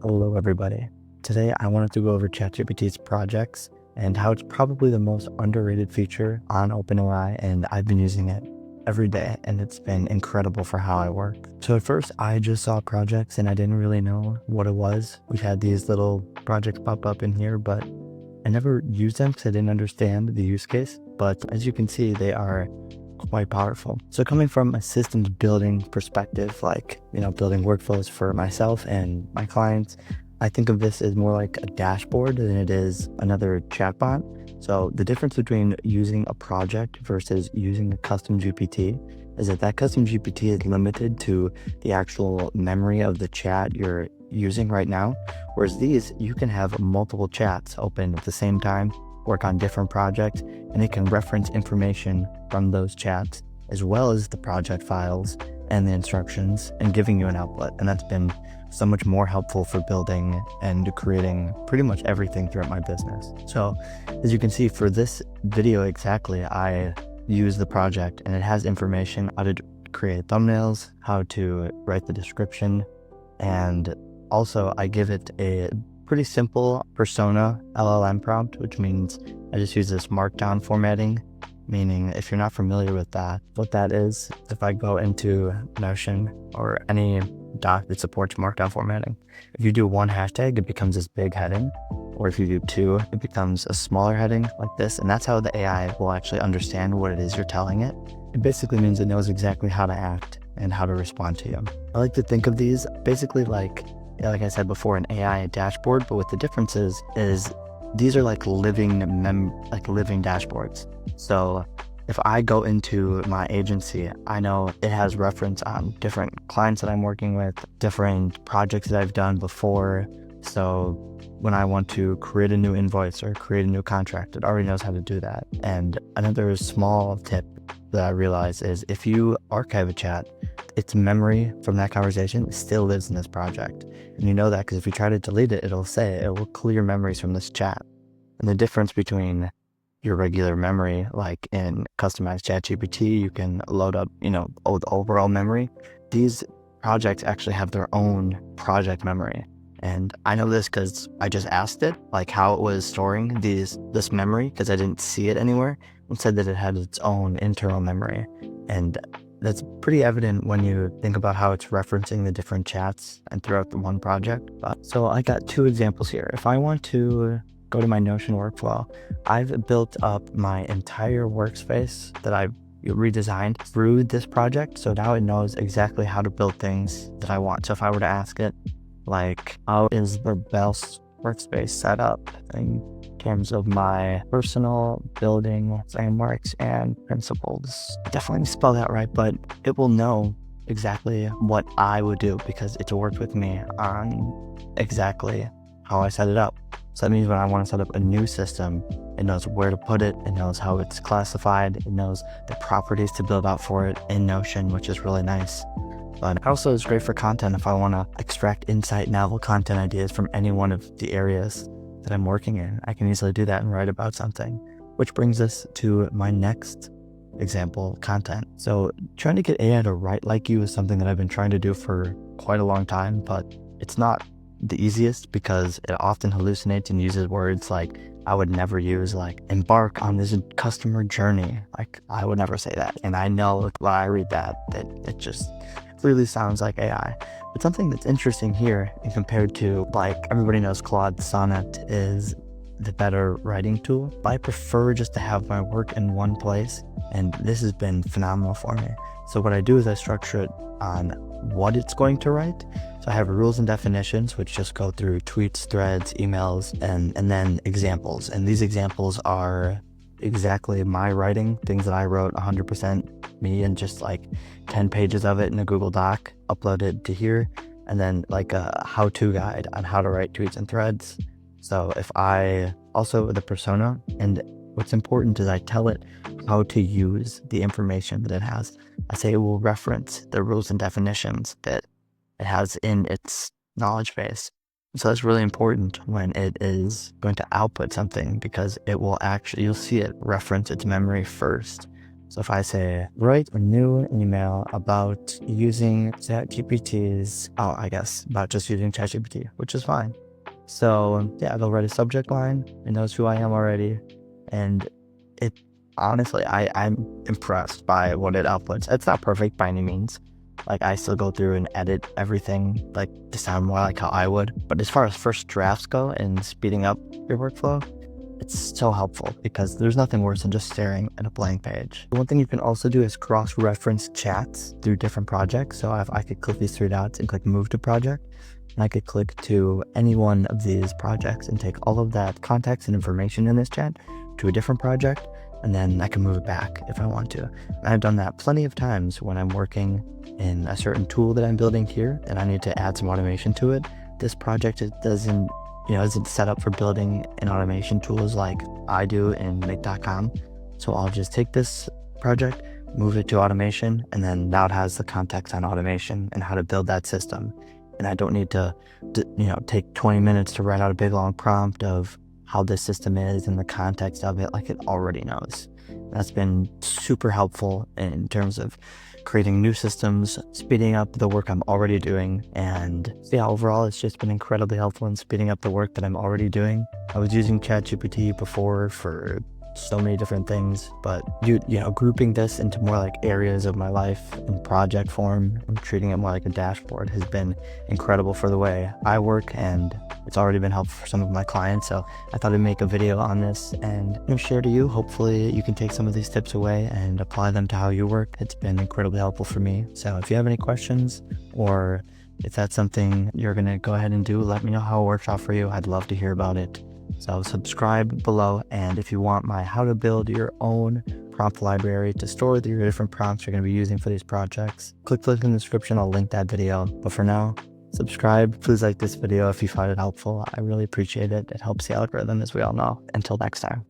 Hello, everybody. Today, I wanted to go over ChatGPT's projects and how it's probably the most underrated feature on OpenAI, and I've been using it every day, and it's been incredible for how I work. So at first, I just saw projects and I didn't really know what it was. We had these little projects pop up in here, but I never used them because I didn't understand the use case. But as you can see, they are quite powerful. So coming from a systems building perspective, like, building workflows for myself and my clients, I think of this as more like a dashboard than it is another chatbot. So the difference between using a project versus using a custom GPT is that custom GPT is limited to the actual memory of the chat you're using right now. Whereas these, you can have multiple chats open at the same time, work on different projects, and it can reference information from those chats, as well as the project files and the instructions, and giving you an output. And that's been so much more helpful for building and creating pretty much everything throughout my business. So as you can see for this video exactly, I use the project and it has information how to create thumbnails, how to write the description, and also I give it a pretty simple persona LLM prompt, which means I just use this markdown formatting, meaning if you're not familiar with that, what that is, if I go into Notion or any doc that supports markdown formatting, if you do one hashtag, it becomes this big heading, or if you do two, it becomes a smaller heading like this, and that's how the AI will actually understand what it is you're telling it. It basically means it knows exactly how to act and how to respond to you. I like to think of these basically like I said before, an AI dashboard, but what the difference is these are like living dashboards. So if I go into my agency, I know it has reference on different clients that I'm working with, different projects that I've done before. So when I want to create a new invoice or create a new contract, it already knows how to do that. And another small tip that I realize is if you archive a chat, its memory from that conversation still lives in this project. And you know that because if you try to delete it, it'll say it will clear memories from this chat. And the difference between your regular memory, like in customized ChatGPT, you can load up, the overall memory. These projects actually have their own project memory. And I know this because I just asked it, like how it was storing this memory, because I didn't see it anywhere, and said that it had its own internal memory. And that's pretty evident when you think about how it's referencing the different chats and throughout the one project. So I got two examples here. If I want to go to my Notion workflow, I've built up my entire workspace that I've redesigned through this project. So now it knows exactly how to build things that I want. So if I were to ask it, like, how is the best workspace set up in terms of my personal building frameworks and principles? I definitely spell that right, but it will know exactly what I would do because it's worked with me on exactly how I set it up. So that means when I want to set up a new system, it knows where to put it, it knows how it's classified, it knows the properties to build out for it in Notion, which is really nice. But also it's great for content if I want to extract insight, novel content ideas from any one of the areas that I'm working in. I can easily do that and write about something, which brings us to my next example, content. So trying to get AI to write like you is something that I've been trying to do for quite a long time, but it's not the easiest because it often hallucinates and uses words like I would never use, like embark on this customer journey. Like I would never say that. And I know when I read that it just clearly sounds like AI. But something that's interesting here and compared to, like, everybody knows Claude Sonnet is the better writing tool. I prefer just to have my work in one place, and this has been phenomenal for me. So what I do is I structure it on what it's going to write. So I have rules and definitions, which just go through tweets, threads, emails, and then examples. And these examples are exactly my writing, things that I wrote 100% me, and just like 10 pages of it in a Google Doc, uploaded to here, and then like a how-to guide on how to write tweets and threads. So if I also the persona, and what's important is I tell it how to use the information that it has. I say it will reference the rules and definitions that it has in its knowledge base. So that's really important when it is going to output something because it will actually, you'll see it reference its memory first. So if I say, write a new email about using ChatGPT's, I guess about just using ChatGPT, which is fine. So yeah, they'll write a subject line. It knows who I am already. And it honestly, I'm impressed by what it outputs. It's not perfect by any means. Like I still go through and edit everything like to sound more like how I would. But as far as first drafts go and speeding up your workflow, it's so helpful because there's nothing worse than just staring at a blank page. One thing you can also do is cross-reference chats through different projects. So if I could click these three dots and click move to project, and I could click to any one of these projects and take all of that context and information in this chat to a different project, and then I can move it back if I want to. And I've done that plenty of times when I'm working in a certain tool that I'm building here and I need to add some automation to it. This project isn't set up for building in automation tools like I do in make.com. So I'll just take this project, move it to automation, and then now it has the context on automation and how to build that system. And I don't need to take 20 minutes to write out a big long prompt of how this system is and the context of it, like it already knows. That's been super helpful in terms of creating new systems, speeding up the work I'm already doing. And yeah, overall, it's just been incredibly helpful in speeding up the work that I'm already doing. I was using ChatGPT before for so many different things, but grouping this into more like areas of my life in project form and treating it more like a dashboard has been incredible for the way I work, and it's already been helpful for some of my clients. So I thought I'd make a video on this and share to you. Hopefully you can take some of these tips away and apply them to how you work. It's been incredibly helpful for me. So if you have any questions, or if that's something you're going to go ahead and do, let me know how it works out for you. I'd love to hear about it. So subscribe below, and if you want my how to build your own prompt library to store your different prompts you're going to be using for these projects, click the link in the description. I'll link that video. But for now, subscribe. Please like this video if you found it helpful. I really appreciate it. It helps the algorithm, as we all know. Until next time.